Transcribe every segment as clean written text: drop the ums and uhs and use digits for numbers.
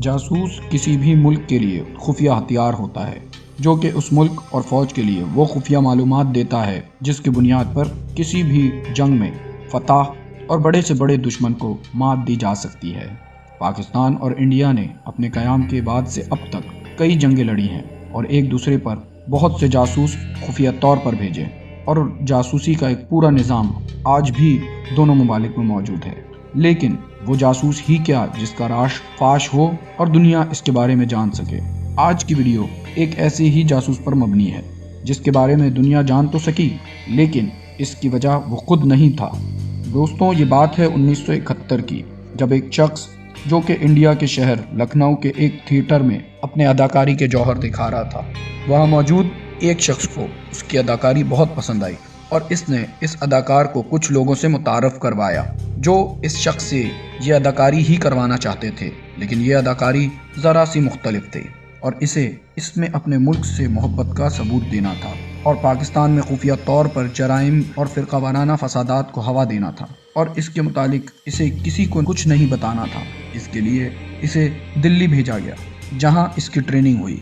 جاسوس کسی بھی ملک کے لیے خفیہ ہتھیار ہوتا ہے جو کہ اس ملک اور فوج کے لیے وہ خفیہ معلومات دیتا ہے جس کی بنیاد پر کسی بھی جنگ میں فتح اور بڑے سے بڑے دشمن کو مات دی جا سکتی ہے۔ پاکستان اور انڈیا نے اپنے قیام کے بعد سے اب تک کئی جنگیں لڑی ہیں اور ایک دوسرے پر بہت سے جاسوس خفیہ طور پر بھیجے، اور جاسوسی کا ایک پورا نظام آج بھی دونوں ممالک میں موجود ہے۔ لیکن وہ جاسوس ہی کیا جس کا راز فاش ہو اور دنیا اس کے بارے میں جان سکے۔ آج کی ویڈیو ایک ایسے ہی جاسوس پر مبنی ہے جس کے بارے میں دنیا جان تو سکی لیکن اس کی وجہ وہ خود نہیں تھا۔ دوستوں، یہ بات ہے 1971 کی، جب ایک شخص جو کہ انڈیا کے شہر لکھنؤ کے ایک تھیٹر میں اپنے اداکاری کے جوہر دکھا رہا تھا۔ وہاں موجود ایک شخص کو اس کی اداکاری بہت پسند آئی اور اس نے اس اداکار کو کچھ لوگوں سے متعارف کروایا جو اس شخص سے یہ اداکاری ہی کروانا چاہتے تھے، لیکن یہ اداکاری ذرا سی مختلف تھی اور اسے اس میں اپنے ملک سے محبت کا ثبوت دینا تھا اور پاکستان میں خفیہ طور پر جرائم اور فرقہ وارانہ فسادات کو ہوا دینا تھا، اور اس کے متعلق اسے کسی کو کچھ نہیں بتانا تھا۔ اس کے لیے اسے دلی بھیجا گیا جہاں اس کی ٹریننگ ہوئی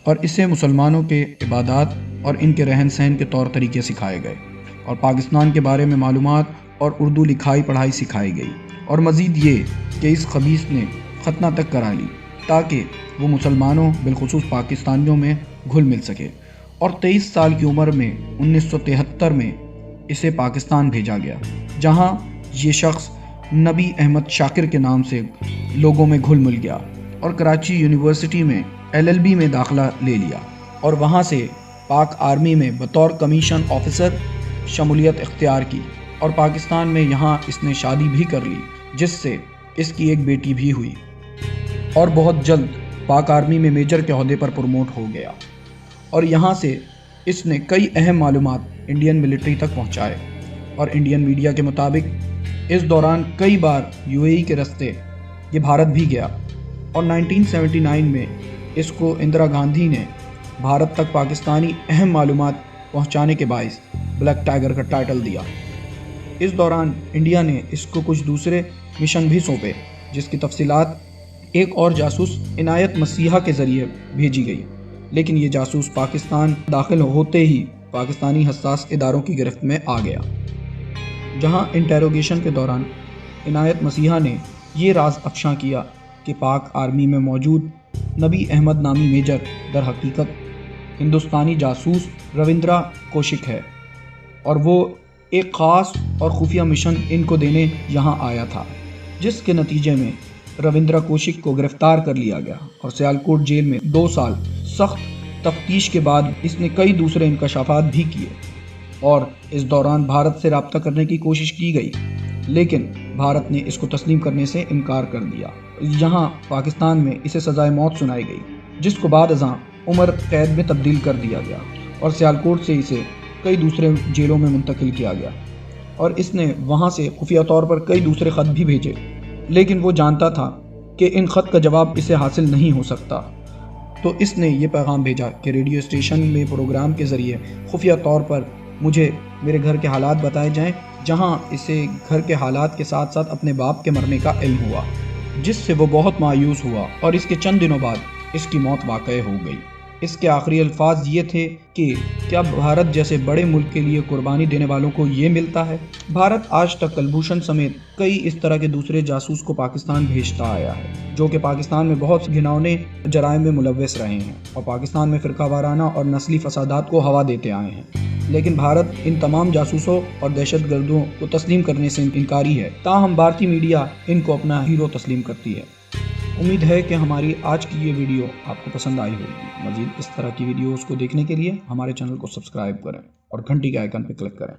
اور اسے مسلمانوں کے عبادات اور ان کے رہن سہن کے طور طریقے سکھائے گئے اور پاکستان کے بارے میں معلومات اور اردو لکھائی پڑھائی سکھائی گئی، اور مزید یہ کہ اس خبیث نے ختنہ تک کرا لی تاکہ وہ مسلمانوں بالخصوص پاکستانیوں میں گھل مل سکے، اور 23 سال کی عمر میں 1973 میں اسے پاکستان بھیجا گیا جہاں یہ شخص نبی احمد شاکر کے نام سے لوگوں میں گھل مل گیا اور کراچی یونیورسٹی میں LLB میں داخلہ لے لیا اور وہاں سے پاک آرمی میں بطور کمیشن آفیسر شمولیت اختیار کی، اور پاکستان میں یہاں اس نے شادی بھی کر لی جس سے اس کی ایک بیٹی بھی ہوئی، اور بہت جلد پاک آرمی میں میجر کے عہدے پر پروموٹ ہو گیا، اور یہاں سے اس نے کئی اہم معلومات انڈین ملٹری تک پہنچائے، اور انڈین میڈیا کے مطابق اس دوران کئی بار UAE کے راستے یہ بھارت بھی گیا، اور 1979 میں اس کو اندرا گاندھی نے بھارت تک پاکستانی اہم معلومات پہنچانے کے باعث بلیک ٹائگر کا ٹائٹل دیا۔ اس دوران انڈیا نے اس کو کچھ دوسرے مشن بھی سونپے جس کی تفصیلات ایک اور جاسوس عنایت مسیحا کے ذریعے بھیجی گئی، لیکن یہ جاسوس پاکستان داخل ہوتے ہی پاکستانی حساس اداروں کی گرفت میں آ گیا، جہاں انٹیروگیشن کے دوران عنایت مسیحا نے یہ راز افشاں کیا کہ پاک آرمی میں موجود نبی احمد نامی میجر در حقیقت ہندوستانی جاسوس روندرا کوشک ہے، اور وہ ایک خاص اور خفیہ مشن ان کو دینے یہاں آیا تھا، جس کے نتیجے میں روندرا کوشک کو گرفتار کر لیا گیا اور سیالکوٹ جیل میں 2 سال سخت تفتیش کے بعد اس نے کئی دوسرے انکشافات بھی کیے، اور اس دوران بھارت سے رابطہ کرنے کی کوشش کی گئی لیکن بھارت نے اس کو تسلیم کرنے سے انکار کر دیا۔ یہاں پاکستان میں اسے سزائے موت سنائی گئی جس کو بعد ازاں عمر قید میں تبدیل کر دیا گیا، اور سیالکوٹ سے اسے کئی دوسرے جیلوں میں منتقل کیا گیا، اور اس نے وہاں سے خفیہ طور پر کئی دوسرے خط بھی بھیجے، لیکن وہ جانتا تھا کہ ان خط کا جواب اسے حاصل نہیں ہو سکتا، تو اس نے یہ پیغام بھیجا کہ ریڈیو اسٹیشن میں پروگرام کے ذریعے خفیہ طور پر مجھے میرے گھر کے حالات بتائے جائیں، جہاں اسے گھر کے حالات کے ساتھ ساتھ اپنے باپ کے مرنے کا علم ہوا، جس سے وہ بہت مایوس ہوا، اور اس کے چند دنوں بعد اس کی موت واقع ہو گئی۔ اس کے آخری الفاظ یہ تھے کہ کیا بھارت جیسے بڑے ملک کے لیے قربانی دینے والوں کو یہ ملتا ہے؟ بھارت آج تک کلبھوشن سمیت کئی اس طرح کے دوسرے جاسوس کو پاکستان بھیجتا آیا ہے جو کہ پاکستان میں بہت گھناؤنے جرائم میں ملوث رہے ہیں اور پاکستان میں فرقہ وارانہ اور نسلی فسادات کو ہوا دیتے آئے ہیں، لیکن بھارت ان تمام جاسوسوں اور دہشت گردوں کو تسلیم کرنے سے انکاری ہے، تاہم بھارتی میڈیا ان کو اپنا ہیرو تسلیم کرتی ہے۔ امید ہے کہ ہماری آج کی یہ ویڈیو آپ کو پسند آئی ہوگی۔ مزید اس طرح کی ویڈیوز کو دیکھنے کے لیے ہمارے چینل کو سبسکرائب کریں اور گھنٹی کے آئیکن پہ کلک کریں۔